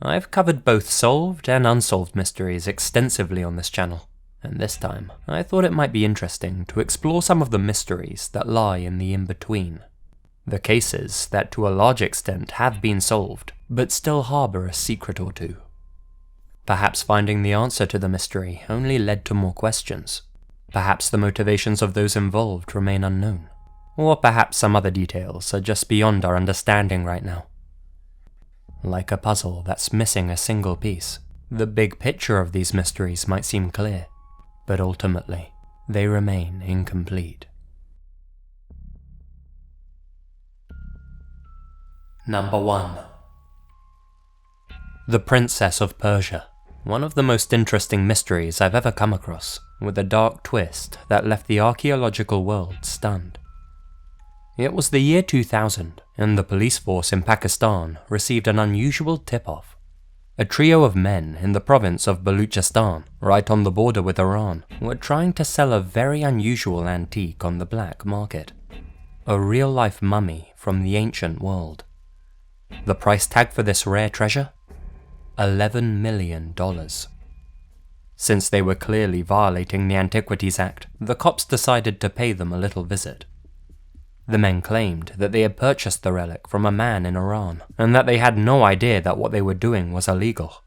I've covered both solved and unsolved mysteries extensively on this channel, and this time I thought it might be interesting to explore some of the mysteries that lie in the in-between. The cases that to a large extent have been solved, but still harbour a secret or two. Perhaps finding the answer to the mystery only led to more questions. Perhaps the motivations of those involved remain unknown. Or perhaps some other details are just beyond our understanding right now. Like a puzzle that's missing a single piece, the big picture of these mysteries might seem clear, but ultimately, they remain incomplete. Number 1. The Princess of Persia, one of the most interesting mysteries I've ever come across, with a dark twist that left the archaeological world stunned. It was the year 2000, and the police force in Pakistan received an unusual tip-off. A trio of men in the province of Balochistan, right on the border with Iran, were trying to sell a very unusual antique on the black market. A real-life mummy from the ancient world. The price tag for this rare treasure? $11 million. Since they were clearly violating the Antiquities Act, the cops decided to pay them a little visit. The men claimed that they had purchased the relic from a man in Iran, and that they had no idea that what they were doing was illegal.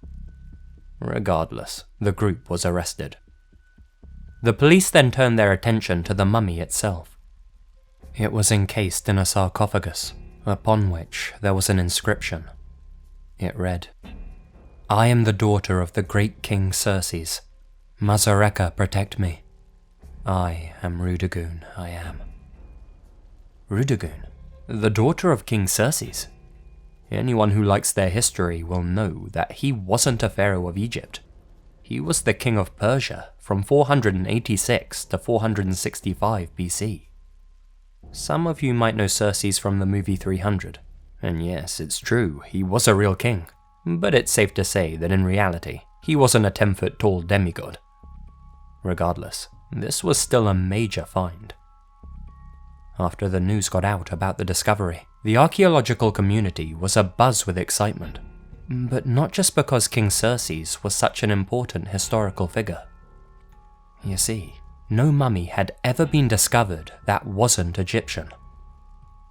Regardless, the group was arrested. The police then turned their attention to the mummy itself. It was encased in a sarcophagus, upon which there was an inscription. It read, "I am the daughter of the great King Xerxes. Mazareka protect me. I am Rudigoon, I am." Rudigoon, the daughter of King Xerxes? Anyone who likes their history will know that he wasn't a pharaoh of Egypt. He was the king of Persia from 486 to 465 BC. Some of you might know Xerxes from the movie 300, and yes, it's true, he was a real king, but it's safe to say that in reality, he wasn't a 10-foot tall demigod. Regardless, this was still a major find. After the news got out about the discovery, the archaeological community was abuzz with excitement, but not just because King Xerxes was such an important historical figure. You see, no mummy had ever been discovered that wasn't Egyptian.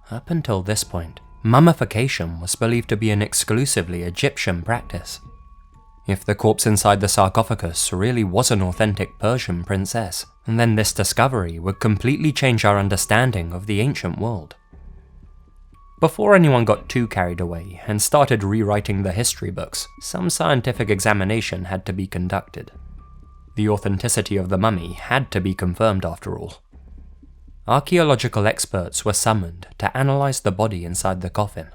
Up until this point, mummification was believed to be an exclusively Egyptian practice. If the corpse inside the sarcophagus really was an authentic Persian princess, then this discovery would completely change our understanding of the ancient world. Before anyone got too carried away and started rewriting the history books, some scientific examination had to be conducted. The authenticity of the mummy had to be confirmed after all. Archaeological experts were summoned to analyze the body inside the coffin.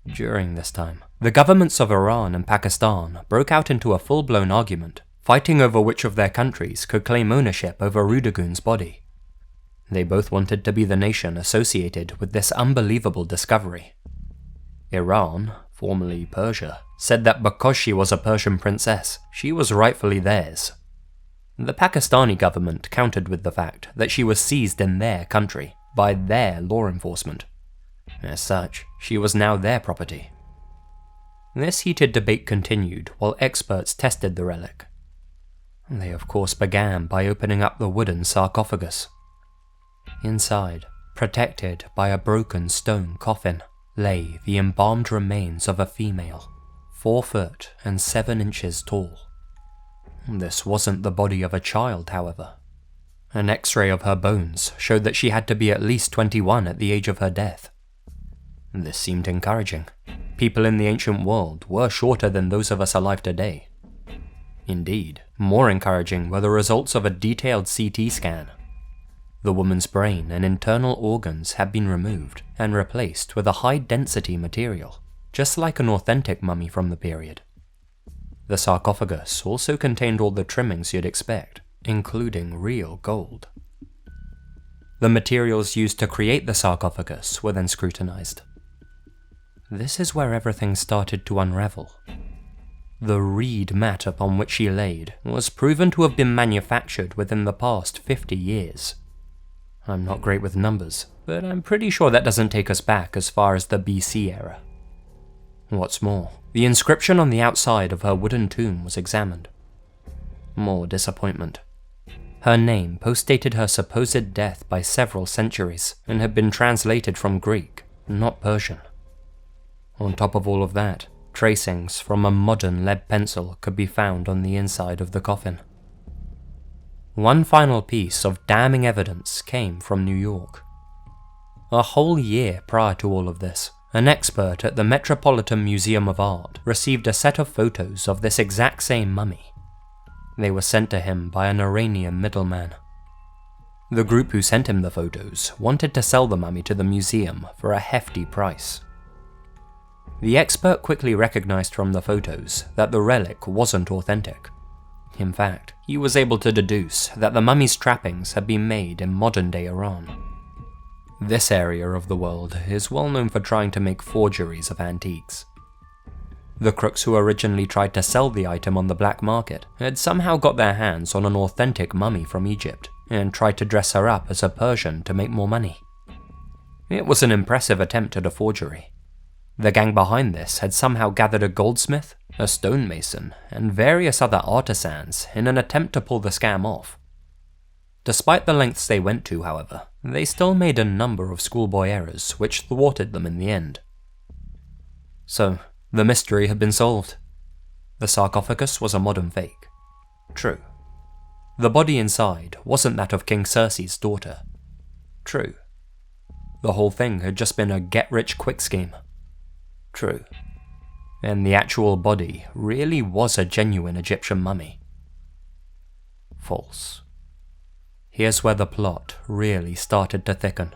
During this time, the governments of Iran and Pakistan broke out into a full-blown argument, fighting over which of their countries could claim ownership over Rudigoon's body. They both wanted to be the nation associated with this unbelievable discovery. Iran, formerly Persia, said that because she was a Persian princess, she was rightfully theirs. The Pakistani government countered with the fact that she was seized in their country, by their law enforcement. As such, she was now their property. This heated debate continued while experts tested the relic. They of course began by opening up the wooden sarcophagus. Inside, protected by a broken stone coffin, lay the embalmed remains of a female, 4 foot and 7 inches tall. This wasn't the body of a child, however. An X-ray of her bones showed that she had to be at least 21 at the age of her death. This seemed encouraging. People in the ancient world were shorter than those of us alive today. Indeed, more encouraging were the results of a detailed CT scan. The woman's brain and internal organs had been removed and replaced with a high-density material, just like an authentic mummy from the period. The sarcophagus also contained all the trimmings you'd expect, including real gold. The materials used to create the sarcophagus were then scrutinized. This is where everything started to unravel. The reed mat upon which she laid was proven to have been manufactured within the past 50 years. I'm not great with numbers, but I'm pretty sure that doesn't take us back as far as the BC era. What's more, the inscription on the outside of her wooden tomb was examined. More disappointment. Her name postdated her supposed death by several centuries and had been translated from Greek, not Persian. On top of all of that, tracings from a modern lead pencil could be found on the inside of the coffin. One final piece of damning evidence came from New York. A whole year prior to all of this, an expert at the Metropolitan Museum of Art received a set of photos of this exact same mummy. They were sent to him by an Iranian middleman. The group who sent him the photos wanted to sell the mummy to the museum for a hefty price. The expert quickly recognized from the photos that the relic wasn't authentic. In fact, he was able to deduce that the mummy's trappings had been made in modern-day Iran. This area of the world is well known for trying to make forgeries of antiques. The crooks who originally tried to sell the item on the black market had somehow got their hands on an authentic mummy from Egypt and tried to dress her up as a Persian to make more money. It was an impressive attempt at a forgery. The gang behind this had somehow gathered a goldsmith, a stonemason, and various other artisans in an attempt to pull the scam off. Despite the lengths they went to, however, they still made a number of schoolboy errors which thwarted them in the end. So, the mystery had been solved. The sarcophagus was a modern fake. True. The body inside wasn't that of King Circe's daughter. True. The whole thing had just been a get-rich-quick scheme. True. And the actual body really was a genuine Egyptian mummy. False. Here's where the plot really started to thicken.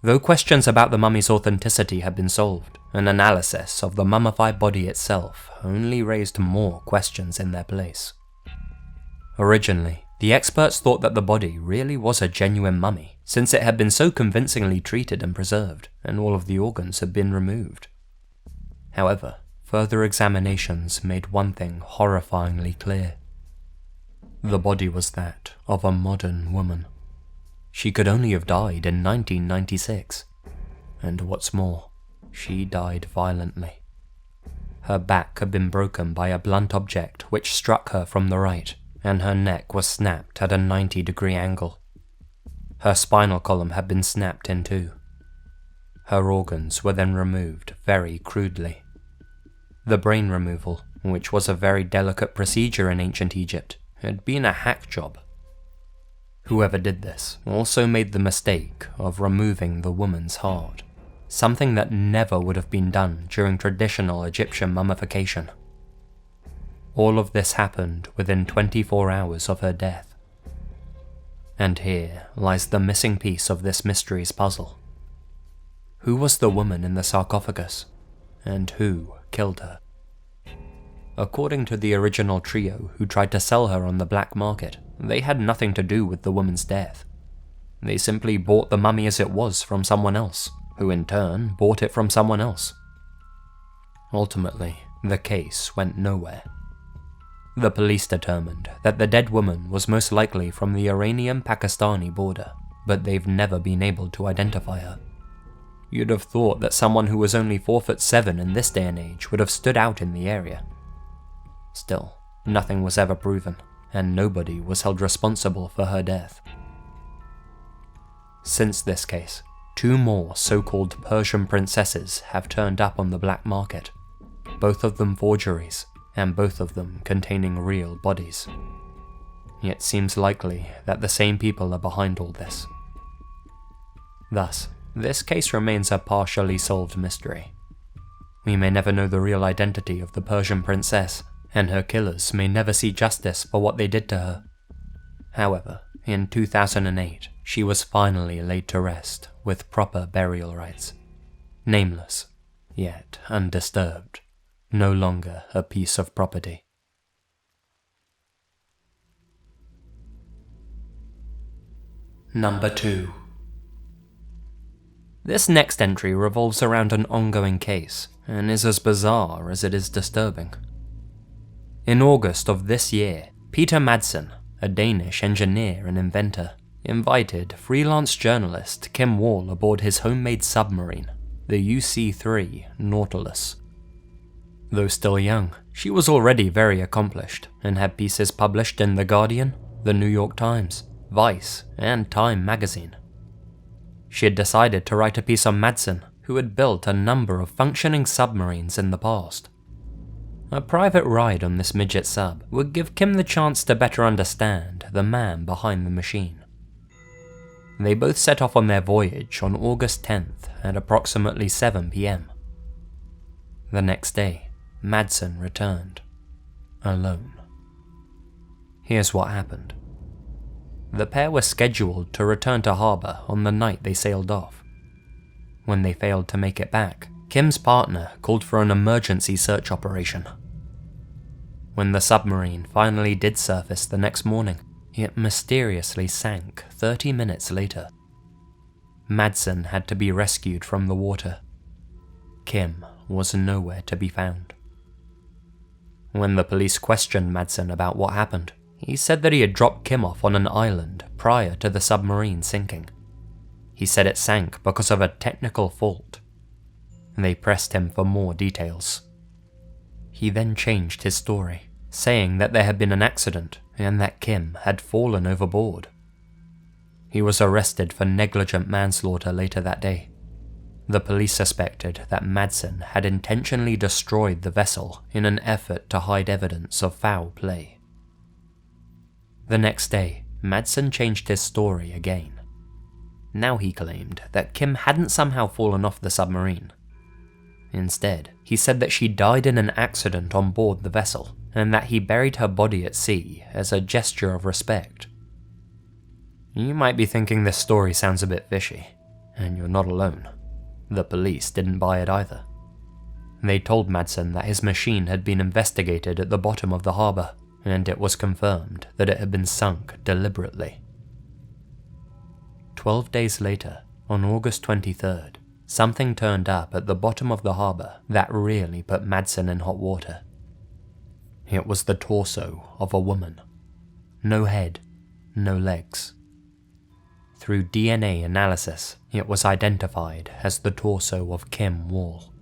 Though questions about the mummy's authenticity had been solved, an analysis of the mummified body itself only raised more questions in their place. Originally, the experts thought that the body really was a genuine mummy, since it had been so convincingly treated and preserved, and all of the organs had been removed. However, further examinations made one thing horrifyingly clear. The body was that of a modern woman. She could only have died in 1996. And what's more, she died violently. Her back had been broken by a blunt object which struck her from the right, and her neck was snapped at a 90-degree angle. Her spinal column had been snapped in two. Her organs were then removed very crudely. The brain removal, which was a very delicate procedure in ancient Egypt, had been a hack job. Whoever did this also made the mistake of removing the woman's heart, something that never would have been done during traditional Egyptian mummification. All of this happened within 24 hours of her death. And here lies the missing piece of this mystery's puzzle. Who was the woman in the sarcophagus, and who killed her? According to the original trio who tried to sell her on the black market, they had nothing to do with the woman's death. They simply bought the mummy as it was from someone else, who in turn bought it from someone else. Ultimately, the case went nowhere. The police determined that the dead woman was most likely from the Iranian-Pakistani border, but they've never been able to identify her. You'd have thought that someone who was only 4'7" in this day and age would have stood out in the area. Still, nothing was ever proven, and nobody was held responsible for her death. Since this case, 2 more so-called Persian princesses have turned up on the black market, both of them forgeries, and both of them containing real bodies. It seems likely that the same people are behind all this. Thus, this case remains a partially solved mystery. We may never know the real identity of the Persian princess, and her killers may never see justice for what they did to her. However, in 2008, she was finally laid to rest with proper burial rites. Nameless, yet undisturbed, no longer a piece of property. Number 2. This next entry revolves around an ongoing case, and is as bizarre as it is disturbing. In August of this year, Peter Madsen, a Danish engineer and inventor, invited freelance journalist Kim Wall aboard his homemade submarine, the UC-3 Nautilus, Though still young, she was already very accomplished and had pieces published in The Guardian, The New York Times, Vice, and Time magazine. She had decided to write a piece on Madsen, who had built a number of functioning submarines in the past. A private ride on this midget sub would give Kim the chance to better understand the man behind the machine. They both set off on their voyage on August 10th at approximately 7 p.m. The next day, Madsen returned, alone. Here's what happened. The pair were scheduled to return to harbour on the night they sailed off. When they failed to make it back, Kim's partner called for an emergency search operation. When the submarine finally did surface the next morning, it mysteriously sank 30 minutes later. Madsen had to be rescued from the water. Kim was nowhere to be found. When the police questioned Madsen about what happened, he said that he had dropped Kim off on an island prior to the submarine sinking. He said it sank because of a technical fault. They pressed him for more details. He then changed his story, saying that there had been an accident and that Kim had fallen overboard. He was arrested for negligent manslaughter later that day. The police suspected that Madsen had intentionally destroyed the vessel in an effort to hide evidence of foul play. The next day, Madsen changed his story again. Now he claimed that Kim hadn't somehow fallen off the submarine. Instead, he said that she died in an accident on board the vessel, and that he buried her body at sea as a gesture of respect. You might be thinking this story sounds a bit fishy, and you're not alone. The police didn't buy it either. They told Madsen that his machine had been investigated at the bottom of the harbour, and it was confirmed that it had been sunk deliberately. 12 days later, on August 23rd, something turned up at the bottom of the harbour that really put Madsen in hot water. It was the torso of a woman. No head, no legs. Through DNA analysis, it was identified as the torso of Kim Wall.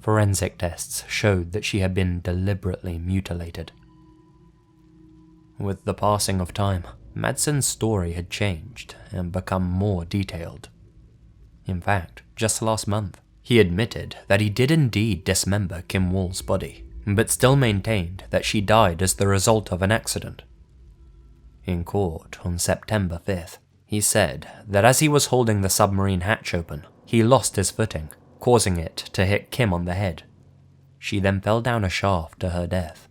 Forensic tests showed that she had been deliberately mutilated. With the passing of time, Madsen's story had changed and become more detailed. In fact, just last month, he admitted that he did indeed dismember Kim Wall's body, but still maintained that she died as the result of an accident. In court on September 5th, he said that as he was holding the submarine hatch open, he lost his footing, causing it to hit Kim on the head. She then fell down a shaft to her death.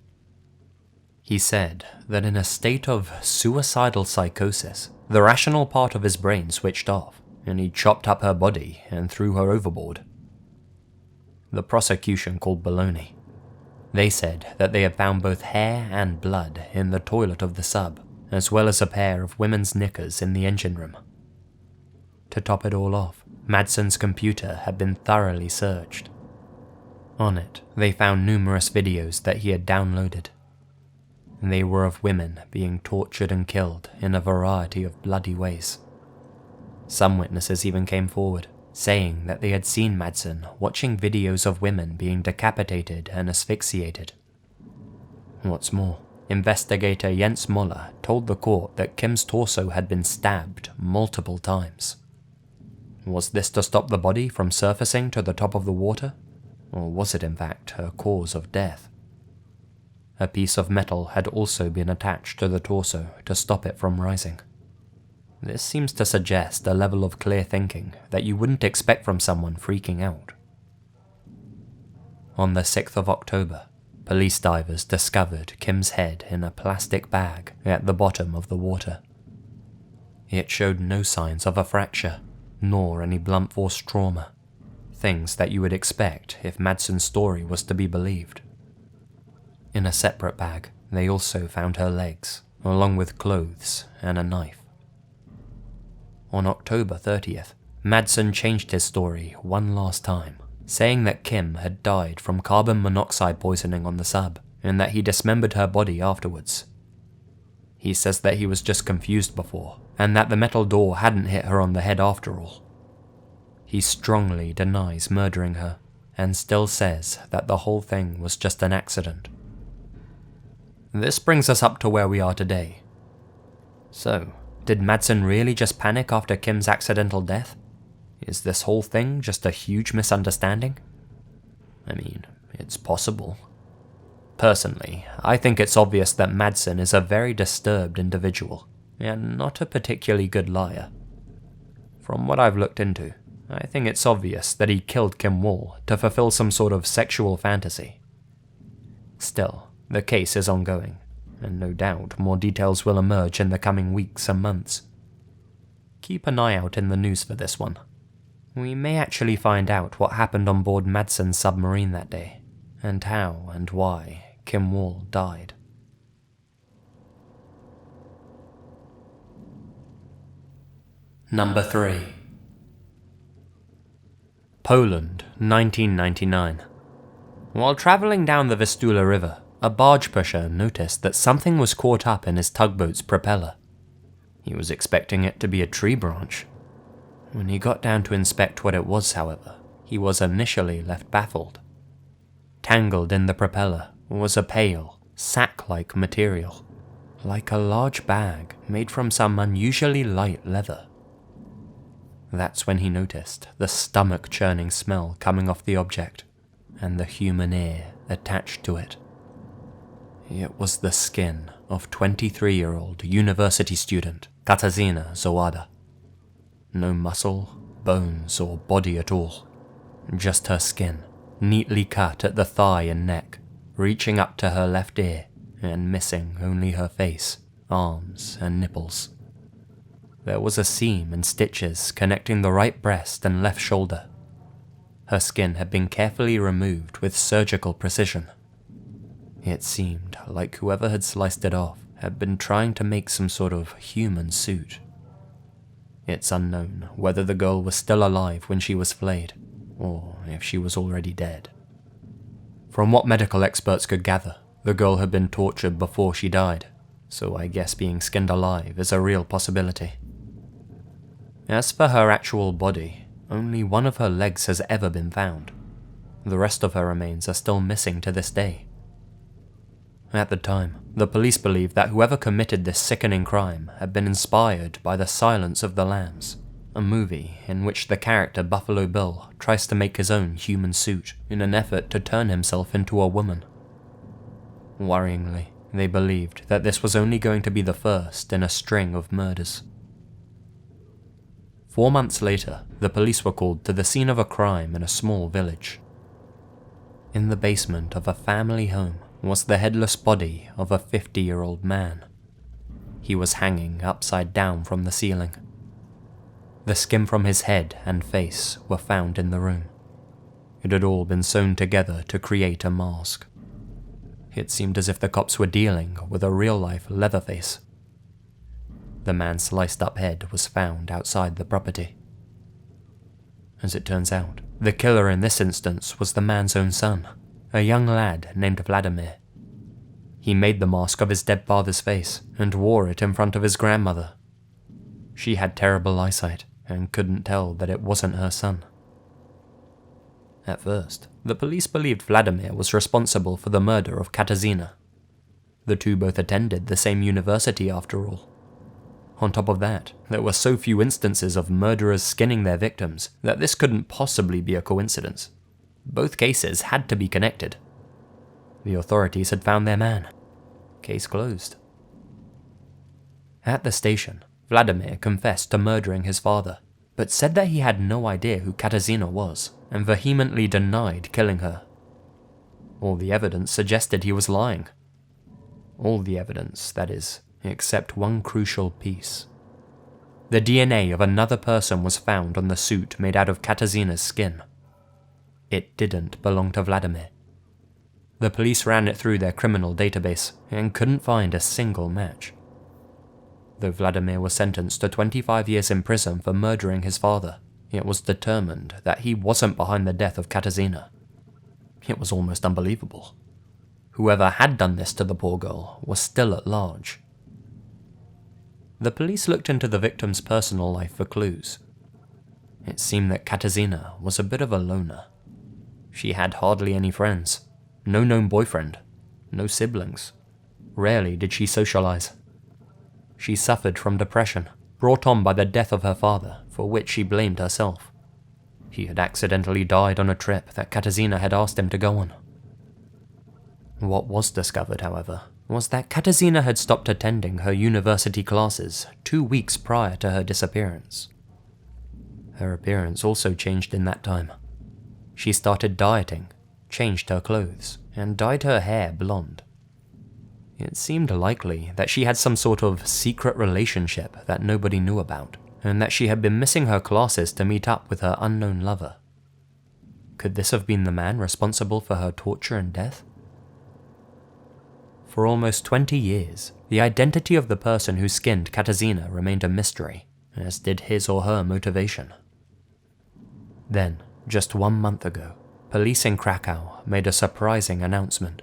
He said that in a state of suicidal psychosis, the rational part of his brain switched off, and he chopped up her body and threw her overboard. The prosecution called baloney. They said that they had found both hair and blood in the toilet of the sub, as well as a pair of women's knickers in the engine room. To top it all off, Madsen's computer had been thoroughly searched. On it, they found numerous videos that he had downloaded. They were of women being tortured and killed in a variety of bloody ways. Some witnesses even came forward, saying that they had seen Madsen watching videos of women being decapitated and asphyxiated. What's more, investigator Jens Moller told the court that Kim's torso had been stabbed multiple times. Was this to stop the body from surfacing to the top of the water? Or was it in fact her cause of death? A piece of metal had also been attached to the torso to stop it from rising. This seems to suggest a level of clear thinking that you wouldn't expect from someone freaking out. On the 6th of October, police divers discovered Kim's head in a plastic bag at the bottom of the water. It showed no signs of a fracture, nor any blunt force trauma, things that you would expect if Madsen's story was to be believed. In a separate bag, they also found her legs, along with clothes and a knife. On October 30th, Madsen changed his story one last time, saying that Kim had died from carbon monoxide poisoning on the sub, and that he dismembered her body afterwards. He says that he was just confused before, and that the metal door hadn't hit her on the head after all. He strongly denies murdering her, and still says that the whole thing was just an accident. This brings us up to where we are today. So, did Madsen really just panic after Kim's accidental death? Is this whole thing just a huge misunderstanding? I mean, it's possible. Personally, I think it's obvious that Madsen is a very disturbed individual, and not a particularly good liar. From what I've looked into, I think it's obvious that he killed Kim Wall to fulfill some sort of sexual fantasy. Still, the case is ongoing, and no doubt more details will emerge in the coming weeks and months. Keep an eye out in the news for this one. We may actually find out what happened on board Madsen's submarine that day, and how and why Kim Wall died. Number 3. Poland, 1999. While travelling down the Vistula River, a barge pusher noticed that something was caught up in his tugboat's propeller. He was expecting it to be a tree branch. When he got down to inspect what it was, however, he was initially left baffled. Tangled in the propeller was a pale, sack-like material, like a large bag made from some unusually light leather. That's when he noticed the stomach-churning smell coming off the object, and the human ear attached to it. It was the skin of 23-year-old university student Katarzyna Zawada. No muscle, bones, or body at all. Just her skin, neatly cut at the thigh and neck, reaching up to her left ear, and missing only her face, arms, and nipples. There was a seam and stitches connecting the right breast and left shoulder. Her skin had been carefully removed with surgical precision. It seemed like whoever had sliced it off had been trying to make some sort of human suit. It's unknown whether the girl was still alive when she was flayed, or if she was already dead. From what medical experts could gather, the girl had been tortured before she died, so I guess being skinned alive is a real possibility. As for her actual body, only one of her legs has ever been found. The rest of her remains are still missing to this day. At the time, the police believed that whoever committed this sickening crime had been inspired by The Silence of the Lambs, a movie in which the character Buffalo Bill tries to make his own human suit in an effort to turn himself into a woman. Worryingly, they believed that this was only going to be the first in a string of murders. 4 months later, the police were called to the scene of a crime in a small village. In the basement of a family home was the headless body of a 50-year-old man. He was hanging upside down from the ceiling. The skin from his head and face were found in the room. It had all been sewn together to create a mask. It seemed as if the cops were dealing with a real-life Leatherface. The man's sliced-up head was found outside the property. As it turns out, the killer in this instance was the man's own son, a young lad named Vladimir. He made the mask of his dead father's face and wore it in front of his grandmother. She had terrible eyesight and couldn't tell that it wasn't her son. At first, the police believed Vladimir was responsible for the murder of Katarzyna. The two both attended the same university after all. On top of that, there were so few instances of murderers skinning their victims that this couldn't possibly be a coincidence. Both cases had to be connected. The authorities had found their man. Case closed. At the station, Vladimir confessed to murdering his father, but said that he had no idea who Katarzyna was, and vehemently denied killing her. All the evidence suggested he was lying. All the evidence, that is, except one crucial piece. The DNA of another person was found on the suit made out of Katarzyna's skin. It didn't belong to Vladimir. The police ran it through their criminal database and couldn't find a single match. Though Vladimir was sentenced to 25 years in prison for murdering his father, it was determined that he wasn't behind the death of Katarzyna. It was almost unbelievable. Whoever had done this to the poor girl was still at large. The police looked into the victim's personal life for clues. It seemed that Katarzyna was a bit of a loner. She had hardly any friends, no known boyfriend, no siblings. Rarely did she socialize. She suffered from depression, brought on by the death of her father, for which she blamed herself. He had accidentally died on a trip that Katarzyna had asked him to go on. What was discovered, however, was that Katarzyna had stopped attending her university classes 2 weeks prior to her disappearance. Her appearance also changed in that time. She started dieting, changed her clothes, and dyed her hair blonde. It seemed likely that she had some sort of secret relationship that nobody knew about, and that she had been missing her classes to meet up with her unknown lover. Could this have been the man responsible for her torture and death? For almost 20 years, the identity of the person who skinned Katarzyna remained a mystery, as did his or her motivation. Then, just 1 month ago, police in Krakow made a surprising announcement.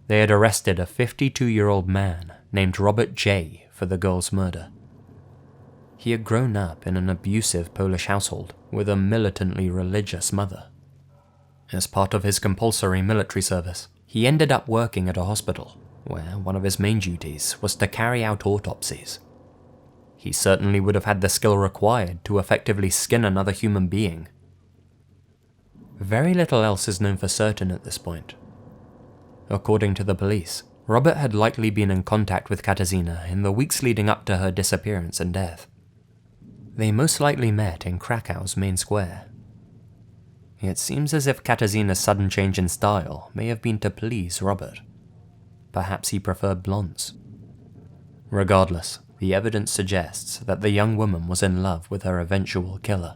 They had arrested a 52-year-old man named Robert J. for the girl's murder. He had grown up in an abusive Polish household with a militantly religious mother. As part of his compulsory military service, he ended up working at a hospital, where one of his main duties was to carry out autopsies. He certainly would have had the skill required to effectively skin another human being. Very little else is known for certain at this point. According to the police, Robert had likely been in contact with Katarzyna in the weeks leading up to her disappearance and death. They most likely met in Krakow's main square. It seems as if Katarzyna's sudden change in style may have been to please Robert. Perhaps he preferred blondes. Regardless, the evidence suggests that the young woman was in love with her eventual killer.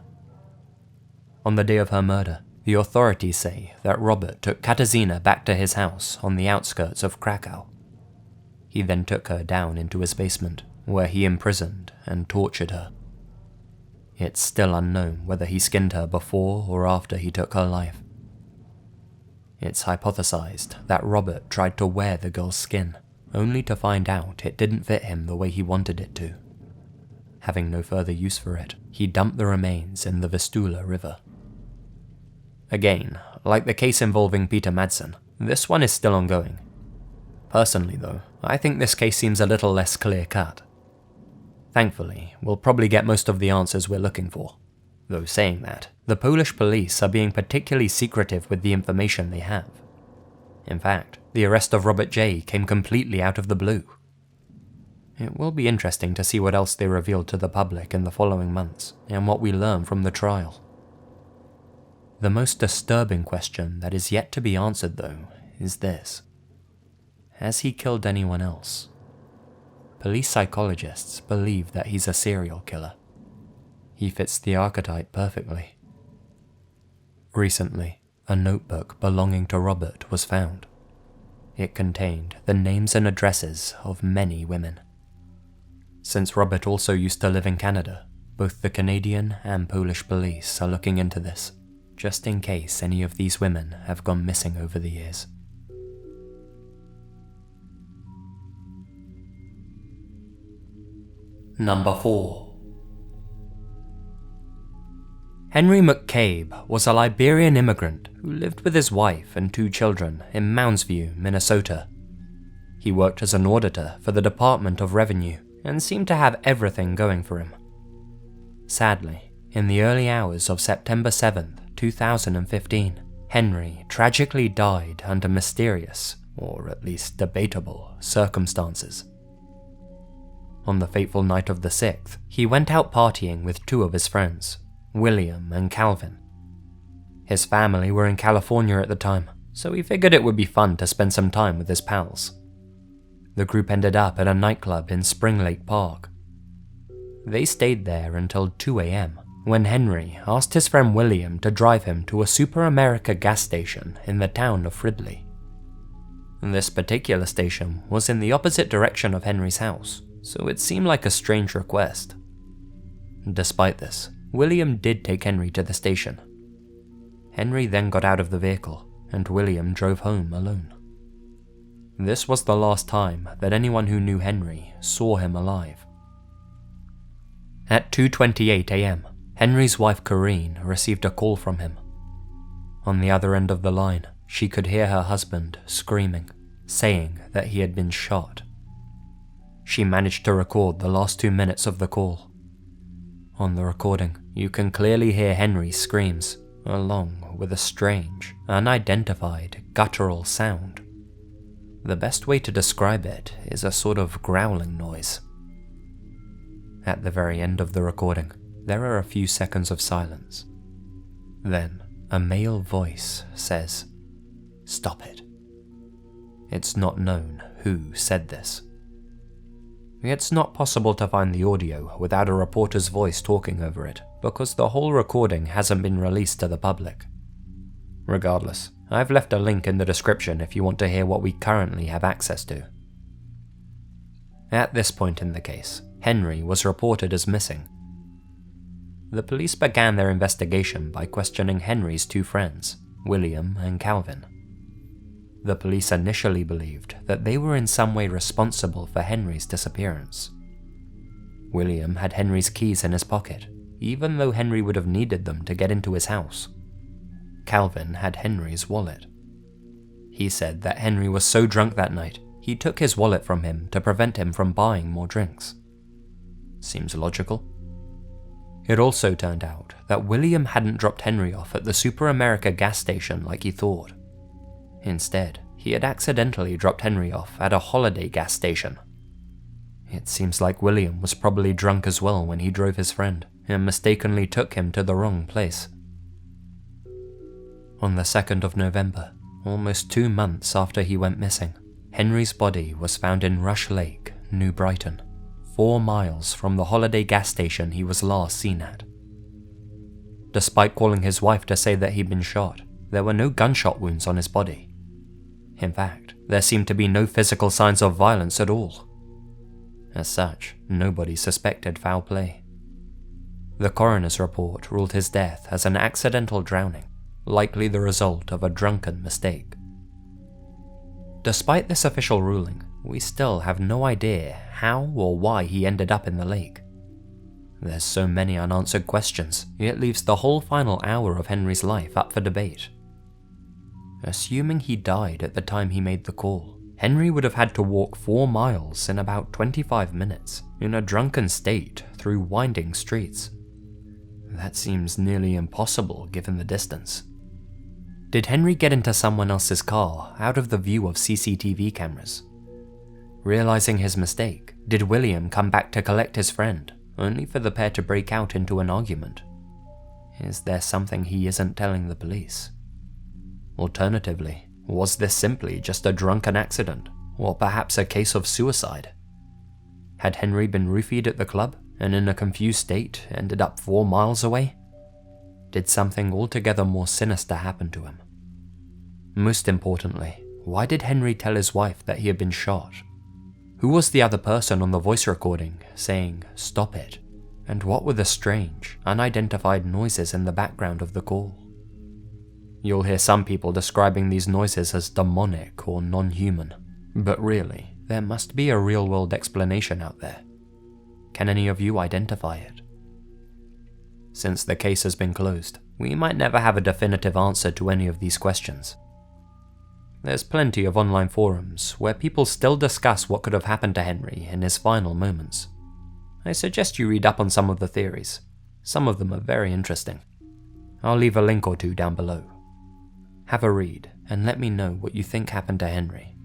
On the day of her murder, the authorities say that Robert took Katarzyna back to his house on the outskirts of Krakow. He then took her down into his basement, where he imprisoned and tortured her. It's still unknown whether he skinned her before or after he took her life. It's hypothesized that Robert tried to wear the girl's skin, only to find out it didn't fit him the way he wanted it to. Having no further use for it, he dumped the remains in the Vistula River. Again, like the case involving Peter Madsen, this one is still ongoing. Personally though, I think this case seems a little less clear-cut. Thankfully, we'll probably get most of the answers we're looking for. Though saying that, the Polish police are being particularly secretive with the information they have. In fact, the arrest of Robert J. came completely out of the blue. It will be interesting to see what else they reveal to the public in the following months, and what we learn from the trial. The most disturbing question that is yet to be answered, though, is this. Has he killed anyone else? Police psychologists believe that he's a serial killer. He fits the archetype perfectly. Recently, a notebook belonging to Robert was found. It contained the names and addresses of many women. Since Robert also used to live in Canada, both the Canadian and Polish police are looking into this, just in case any of these women have gone missing over the years. Number 4. Henry McCabe was a Liberian immigrant who lived with his wife and 2 children in Mounds View, Minnesota. He worked as an auditor for the Department of Revenue and seemed to have everything going for him. Sadly, in the early hours of September 7th, 2015, Henry tragically died under mysterious, or at least debatable, circumstances. On the fateful night of the 6th, he went out partying with 2 of his friends, William and Calvin. His family were in California at the time, so he figured it would be fun to spend some time with his pals. The group ended up at a nightclub in Spring Lake Park. They stayed there until 2 a.m., when Henry asked his friend William to drive him to a Super America gas station in the town of Fridley. This particular station was in the opposite direction of Henry's house, so it seemed like a strange request. Despite this, William did take Henry to the station. Henry then got out of the vehicle, and William drove home alone. This was the last time that anyone who knew Henry saw him alive. At 2:28 a.m., Henry's wife Corinne received a call from him. On the other end of the line, she could hear her husband screaming, saying that he had been shot. She managed to record the last 2 minutes of the call. On the recording, you can clearly hear Henry's screams, along with a strange, unidentified, guttural sound. The best way to describe it is a sort of growling noise. At the very end of the recording, there are a few seconds of silence. Then, a male voice says, "Stop it." It's not known who said this. It's not possible to find the audio without a reporter's voice talking over it, because the whole recording hasn't been released to the public. Regardless, I've left a link in the description if you want to hear what we currently have access to. At this point in the case, Henry was reported as missing. The police began their investigation by questioning Henry's 2 friends, William and Calvin. The police initially believed that they were in some way responsible for Henry's disappearance. William had Henry's keys in his pocket, even though Henry would have needed them to get into his house. Calvin had Henry's wallet. He said that Henry was so drunk that night, he took his wallet from him to prevent him from buying more drinks. Seems logical. It also turned out that William hadn't dropped Henry off at the Super America gas station like he thought. Instead, he had accidentally dropped Henry off at a holiday gas station. It seems like William was probably drunk as well when he drove his friend, and mistakenly took him to the wrong place. On the 2nd of November, almost 2 months after he went missing, Henry's body was found in Rush Lake, New Brighton, 4 miles from the holiday gas station he was last seen at. Despite calling his wife to say that he'd been shot, there were no gunshot wounds on his body. In fact, there seemed to be no physical signs of violence at all. As such, nobody suspected foul play. The coroner's report ruled his death as an accidental drowning, likely the result of a drunken mistake. Despite this official ruling, we still have no idea how or why he ended up in the lake. There's so many unanswered questions, it leaves the whole final hour of Henry's life up for debate. Assuming he died at the time he made the call, Henry would have had to walk 4 miles in about 25 minutes, in a drunken state through winding streets. That seems nearly impossible given the distance. Did Henry get into someone else's car out of the view of CCTV cameras? Realizing his mistake, did William come back to collect his friend, only for the pair to break out into an argument? Is there something he isn't telling the police? Alternatively, was this simply just a drunken accident, or perhaps a case of suicide? Had Henry been roofied at the club, and in a confused state ended up 4 miles away? Did something altogether more sinister happen to him? Most importantly, why did Henry tell his wife that he had been shot? Who was the other person on the voice recording saying, "Stop it"? And what were the strange, unidentified noises in the background of the call? You'll hear some people describing these noises as demonic or non-human, but really, there must be a real-world explanation out there. Can any of you identify it? Since the case has been closed, we might never have a definitive answer to any of these questions. There's plenty of online forums where people still discuss what could have happened to Henry in his final moments. I suggest you read up on some of the theories. Some of them are very interesting. I'll leave a link or two down below. Have a read and let me know what you think happened to Henry.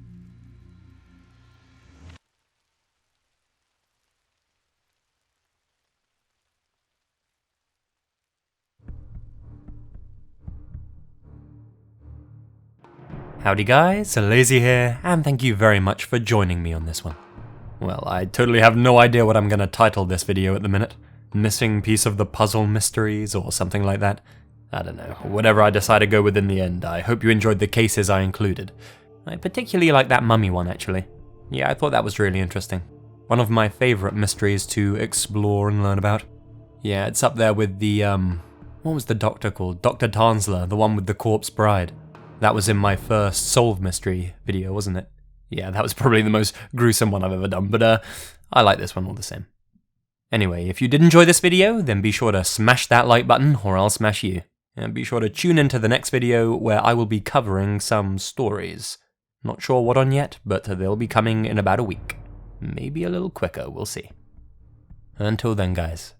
Howdy guys, Lazy here, and thank you very much for joining me on this one. Well, I totally have no idea what I'm gonna title this video at the minute. Missing piece of the puzzle mysteries or something like that. I don't know, whatever I decide to go with in the end. I hope you enjoyed the cases I included. I particularly like that mummy one actually. Yeah, I thought that was really interesting. One of my favourite mysteries to explore and learn about. Yeah, it's up there with the, what was the doctor called? Dr. Tansler, the one with the corpse bride. That was in my first Solve Mystery video, wasn't it? Yeah, that was probably the most gruesome one I've ever done, but I like this one all the same. Anyway, if you did enjoy this video, then be sure to smash that like button or I'll smash you. And be sure to tune into the next video where I will be covering some stories. Not sure what on yet, but they'll be coming in about a week. Maybe a little quicker, we'll see. Until then, guys,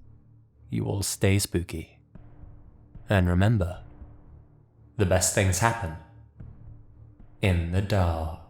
you all stay spooky. And remember, the best things happen in the dark.